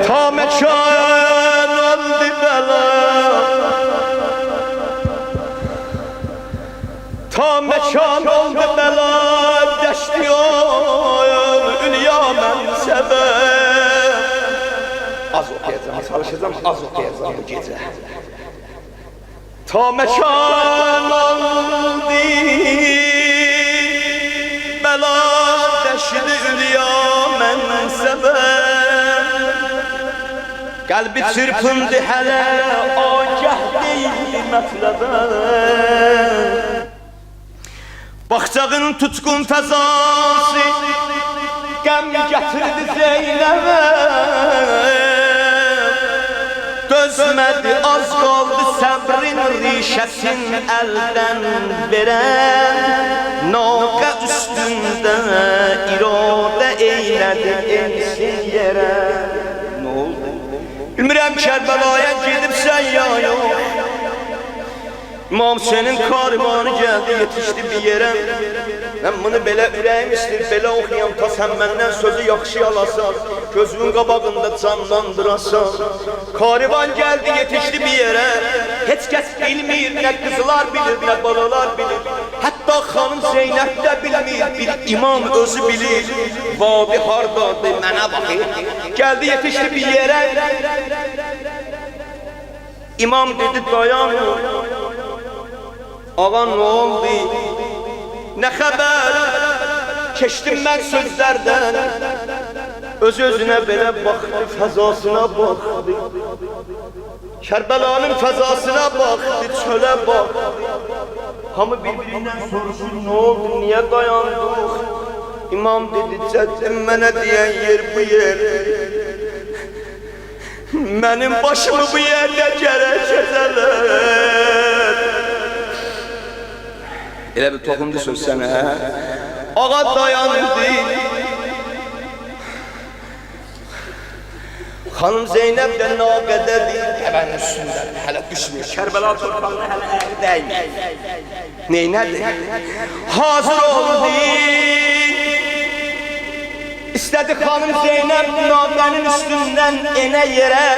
Ta mekan oldu bela, ta mekan oldu bela, deştiyor ülya mensebe. Az okuyacağım, çalışacağım, az okuyacağım bu gece. Ta mekan oldu bela, deşti ülya mensebe. Kalbi çırpındı hele, agah değildi metlebe. Bakçağın tutkun fezası gəm getirdi Zeynep'e. Dözmedi, az kaldı sabrin rişesin elden veren. Naqa üstünde irade eyledi ensin yere. Ne oldu? Bilmirəm Kərbəlaya gedibsən ya yok. İmam Hüseynin karimanı geldi, yetişti bir yere. Ben bunu belə ürəyim istir, belə oxuyam ta sən məndən sözü yaxşı alasan, gözümün qabağında canlandırasan. Karivan geldi, yetişti bir yere. Heç kəs bilmir, nə qızlar bilir, nə balalar bilir. Hatta xanım Zeynep de bilmir, bir imam özü bilir. Vadi hardadır, mənə baxır. Geldi, yetişti bir yere. İmam dedi, dayan. Ağa ne oldu? Ne haber? Keçtim ben sözlerden. Öz-özüne belə baktı, fezasına baktı. Kerbela'nın fezasına baktı, çöle baktı. Hamı birbirinden soruşur, ne oldu, niye dayandık? İmam dedi, cəddin mənə diyen yer bu yer. Benim başımı bu yerde gerekeceler. Elə bir toxundu söz sənə. Ağa dayandı. Xanım Zeynep de naqədədir. Təbənin üstündə hələ düşmür. Kərbəla torpağına hələ əri dəymir. Neynədir? Hazır oldu. İstedi Xanım Zeynep naqənin üstündən enə yerə.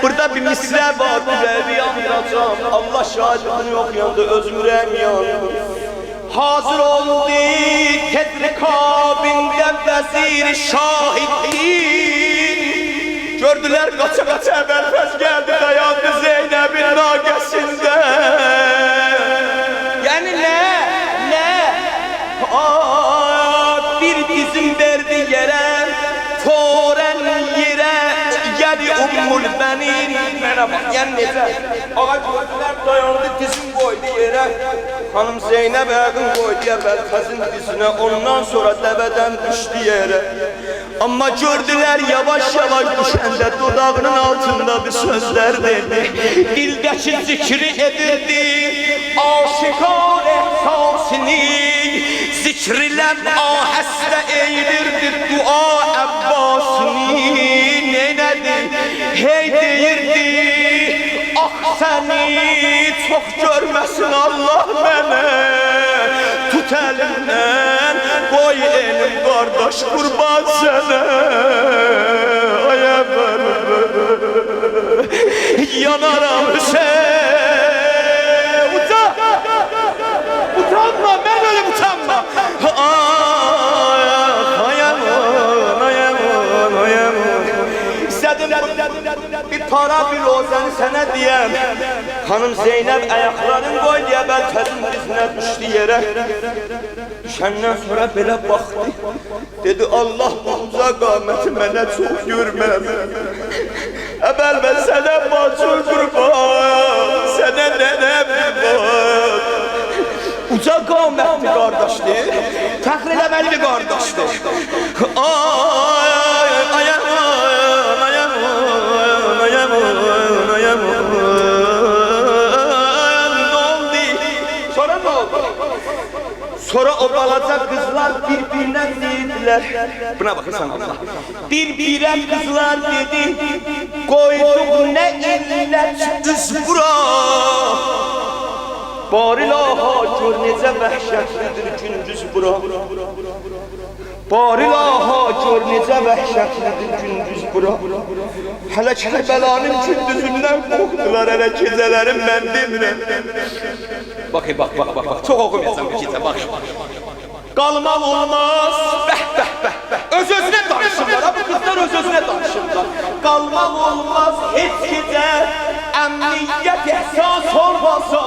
Burada bir misrə var, ürəvi yandıracam. Allah şahidini oxuyanda öz ürəyim yandı. Hazır oldu tedrikabinde vezir şahidin. Gördüler kaça kaça Ebelfez geldi, dayandı Zeynep'in nâgesinde. Yani ne? Bir dizim verdi yere, foren yere, yani Ummul Benin. Yani nece? Ağa gördüler, dayandı dizim koydu yere. Hanım Zeynep əqin koydu Ebelfez'in dizine, ondan sonra deveden düştü yere. Ama gördüler yavaş yavaş düşende dudağının altında bir sözler dedi. Dildeki zikri edildi, aşıkan ehsasını. Zikrilem aheste eğilirdi dua Abbasını. Neynedi? Hey deyirdi, ah seni çok görmesin Allah beni. Tut elimden, koy elim kardeş kurban sana. Ay ben yanaram Hüseyin. Utanma, ben öyle utanma. İstedim bir para bir rozanı sana diyem. Hanım Zeynep ayaklarını koydu Ebelfez'in dizine düştü yere. Düşenden sonra belə baktı. Dedi Allah bu uca qameti mənə çok görmez. Ebelfez sana bacı kurban, sana nenem kurban. Uca qametli kardeşdir, təxir eləməli bir kardeşdir. Sonra o balaca kızlar birbirinden dediler. Buna bakırsan Allah. Birbirine kızlar dedi. Koyduk ne illet düz bura. Barilaha gör necə vəhşətlidir gündüz bura. Barilaha gör necə vəhşətlidir gündüz bura. Hələ Kərbəlanın gündüzündən qorxdular, hələ gecələrin mən demirəm. Bak, çox oxumayacam bu gecə, bak. Qalmaq olmaz, öz-özünə danışırlar, bu kızlar öz-özünə danışırlar. Qalmaq olmaz, heç gecə, əmniyyət ehsas olmasa.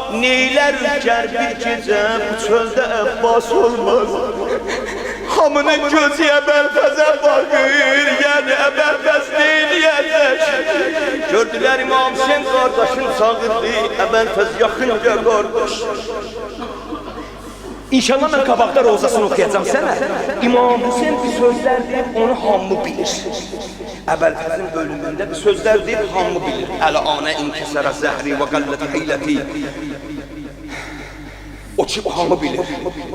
Neylər ülkər bir gecə, bu çöldə əbbas olmaz. Hamının gözü Əbəlfəzə bakır, yəni Əbəlfəz neyləyəcək? Gördülər İmam Hüseyin qardaşın sağırdı, Əbəlfəz yaxınca qardaş. İnşallah mən qabaqda rozasını oxuyacam sənə. İmam Hüseyin bir sözlər deyib, onu hamı bilir. Əbəlfəzin bölümündə bir sözlər deyib, hamı bilir. Əl-anə inkəsərə zəhri və qəlləti heyləti. O ki, hamı bilir.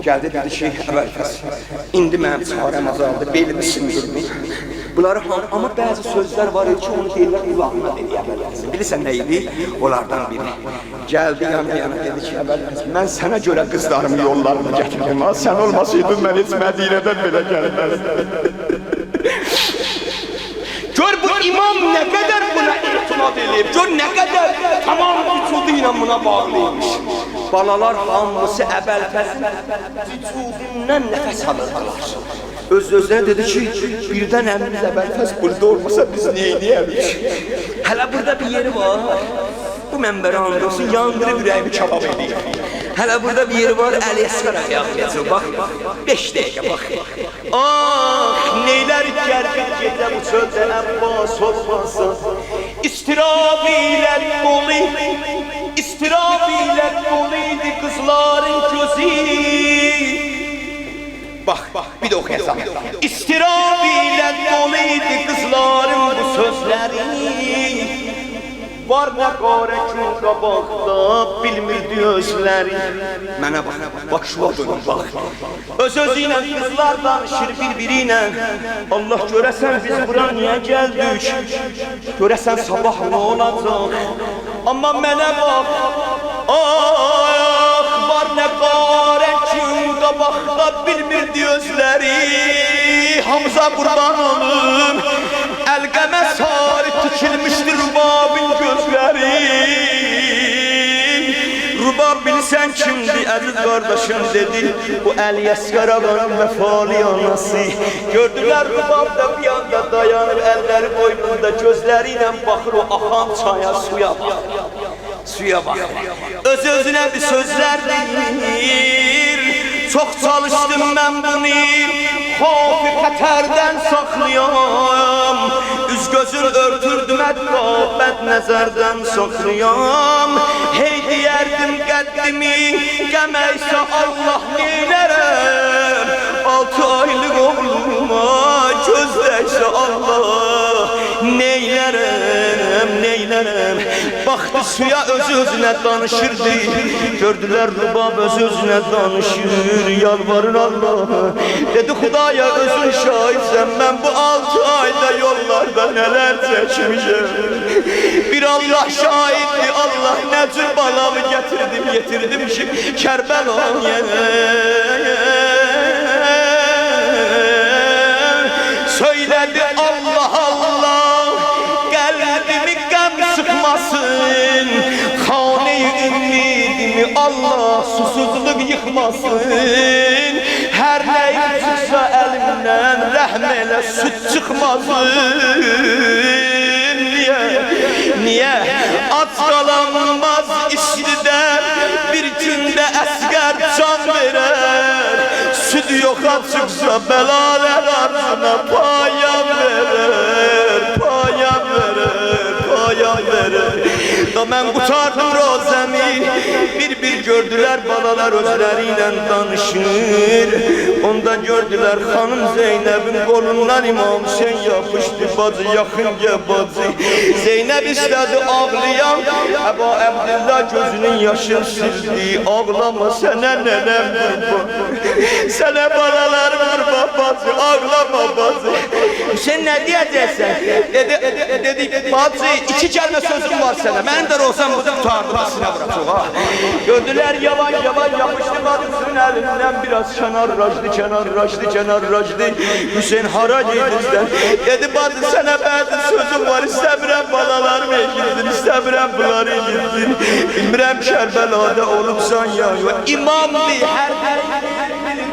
Gəldi, dedi ki, Əbəlfəz, indi mənim çarəm azaldı, belimi sınırdı. Bunları hamı, amma bəzi sözlər var ki, onu deyirlər, ilahına dedi Əbəlfəzin. Bilirsən nə idi? Onlardan biri. Gəldi yana dedi ki, Əbəlfəz, mən sənə görə qızlarımı yollarına gətirdim. Sən olmasaydın, mən heç Mədinədən belə gəlməzdim. Gör bu imam nə qədər buna etimat edib, gör nə qədər tamam vücudu ilə buna bağlıymış. Balalar hamısı Əbəlfəzin vücudundan nəfəs alırdılar. Öz-özünə dedi ki, birdən əmimiz Əbəlfəz burada olmasa biz neyniyəmiş? Hələ burada bir yeri var, bu mənbərə andolsun, yandırıb ürəyimi kabab edeyim. Hələ burada bir yeri var, Əli-Əsqar ayaqlayacaq, bax, 5 dəqiqə, bax. Ah, neylər gərgin gecə bu çöldə əbbas olmasa. İstirab ilə dolu, istirab ilə doluydu qızların gözü. Bax, bir də oxuyasam. İstirab ilə doluydu qızların bu sözləri. Var nə qarə gün qabaqda bilmirdi özləri. Mənə bax, bax şuna dönüm, bax. Öz-özü ilə qızlar danışır bir-biri ilə. Allah görəsən biz bura niyə gəldik? Görəsən sabah nə olacaq? Amma mənə bax, ah, var nə qarə gün qabaqda bilmirdi özləri. Hamza qurban olum, əlqəmə sarı tikilmişdir rubabın gözləri. Rubab bilsən kimdir, əziz qardaşım dedi. Bu Əli-Əsqar ağanın vəfalı anası. Gördülər Rubab da bir anda dayanır, əlləri boynunda, gözləri ilə baxır o axan çaya, suya baxır. Suya baxır. Öz-özünə bir sözlər deyir. Çox çalışdım mən bunu, xofu xətərdən saxlayam. Üz gözün örtürdüm hətta, bəd nəzərdən saxlayam. Hey deyərdim qəddimi, qəməysə Allah neylərəm. 6 aylıq oğluma gözləysə Allah neylərəm, neylərəm. Baxdı suya öz-özünə danışırdı. Gördülər Rubab öz-özünə danışır, yalvarır Allah'a. Dedi Xudaya özün şahidsən, mən bu 6 ayda yollarda nələr çəkmişəm. Bir Allah şahiddir, Allah nə cür balamı getirdim ki Kərbəlaya. Söylədi Allah Allah, qəlbimi qəm sıxmasın. Xane-i ümidimi Allah susuzluq yıxmasın. Hər nəyim çıxsa əlimdən rəhm elə süt çıxmasın. Niyə? Aç qalanmaz istidən bir gündə əsgər can verər. Süt yoxa çıxsa bəlalər arzına payan verər, payan verər, payan verər. Da mən qutardım rozəmi, bir gördülər balalar özləri ilə danışır. Ondan gördülər xanım Zeynəbin qolundan İmam Hüseyin yapışdı, bacı yaxınca bacı. Zeynəb istədi ağlayan, Əba Əbdillah gözünün yaşını sildi. Ağlama sənə nənəm qurban, sənə balalarım qurban bacı, ağlama bacı. Hüseyin nə deyəcəksən? Dedi bacı, 2 kəlmə sözüm var sənə. Mənim də rozam budur, tutardım sinə vuracaq ha. Gördüler yavaş yavaş yapıştı bacısının elinden biraz kenar raşdı. Hüseyin hara giydizden. Dedi bacı sana bazı sözüm var, istəmirəm balalarımı eşitsin, istəmirəm bunları eşitsin. Bilmirəm Kərbəlada olubsan ya. İmamdır,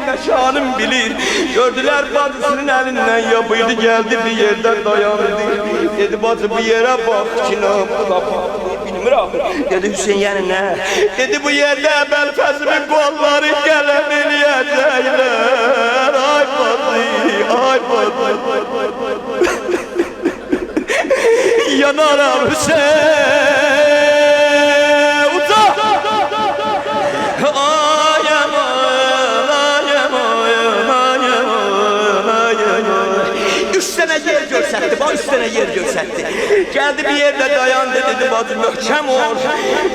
hər şanım bilir. Gördüler bacısının elinden yapıydı, geldi bir yerden dayandı. Dedi bacı bu yere bak ki ne bilmirəm. Dedi Hüseyin yani ne? Dedi bu yerde Əbəlfəzimin qolları qələm eləyəcəklər. Ay bacı, ay bacı. Yanaram Hüseyin. Uca! Yer görsətti, bax üstünə yer görsətti. Gəldi bir yerdə dayandı, dedi bacı möhkəm ol.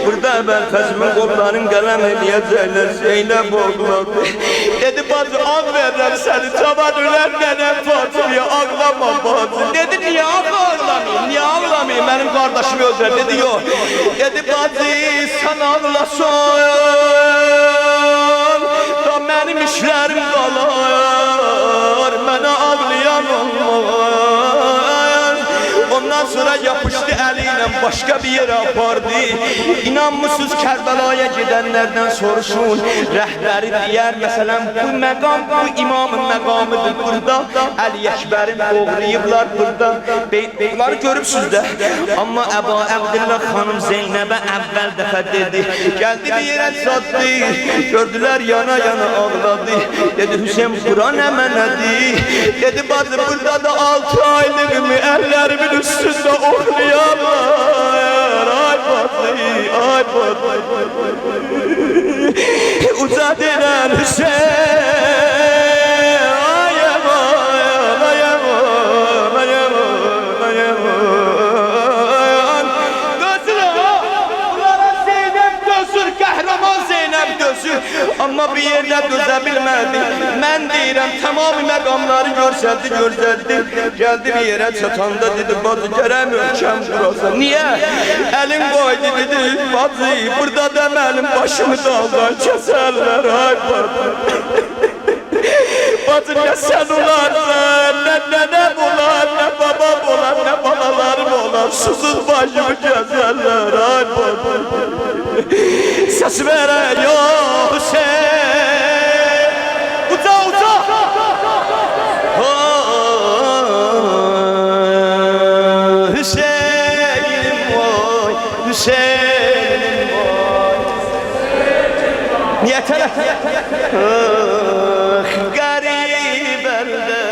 Burada Əbəlfəzimin qollarının qələm eləyəcəklər, Zeynəb oğladı. Dedi bacı ağ verirəm səni, cavan ölər nənəm Fatihliyə, ağlama bacı. Dedi niyə ağlamayayım, niyə ağlamayayım, mənim qardaşımı öldürər. Dedi yox. Dedi bacı sən ağlasan, da mənim işlərim qalar, mənə ağlayan olmaz. Ondan sonra yapıştı eliyle başka bir yere apardı. İnanmısınız Kərbəlaya gidenlerden soruşun. Rəhbəri diyer mesela bu məqam, bu imamın məqamıdır. Burada Əli Əkbərin doğrayıblar burada. Bunları görübsünüz de. Amma Əba Əbdillah xanım Zeynəbə əvvəl dəfə dedi. Geldi bir yere çatdı. Gördüler yana yana ağladı. Dedi Hüseyin Kur'an əmənədi. Dedi bacı burada da 6 aylığımı ellerimin üstünde oynayamar. Ay bacı, ay bacı. Uca denen Hüseyin. Ay aman, ay aman, ay aman, ay aman. Gözür ha, bunlara Zeynep gözür, kahraman Zeynep gözür. Amma bir yerdə dözə bilmədi. Mən deyirəm, tamamı məqamları görsəldi. Gəldi bir yerə çatanda dedi, bacı gərək möhkəm durasa. Niyə? Əlin qoydu dedi, bacı, burada da mənim başımı daldan kəsərlər, ay bacı. Bacı, nə sən olarsan, nə nənəm olar, nə babam olar, nə balalarım olar. Susuz başımı kəsərlər, ay bacı. Səs verə, ya Hüseyin. Uca, uca. Hüseyin'im vay, Hüseyin'im vay. Niye tele? Garip elde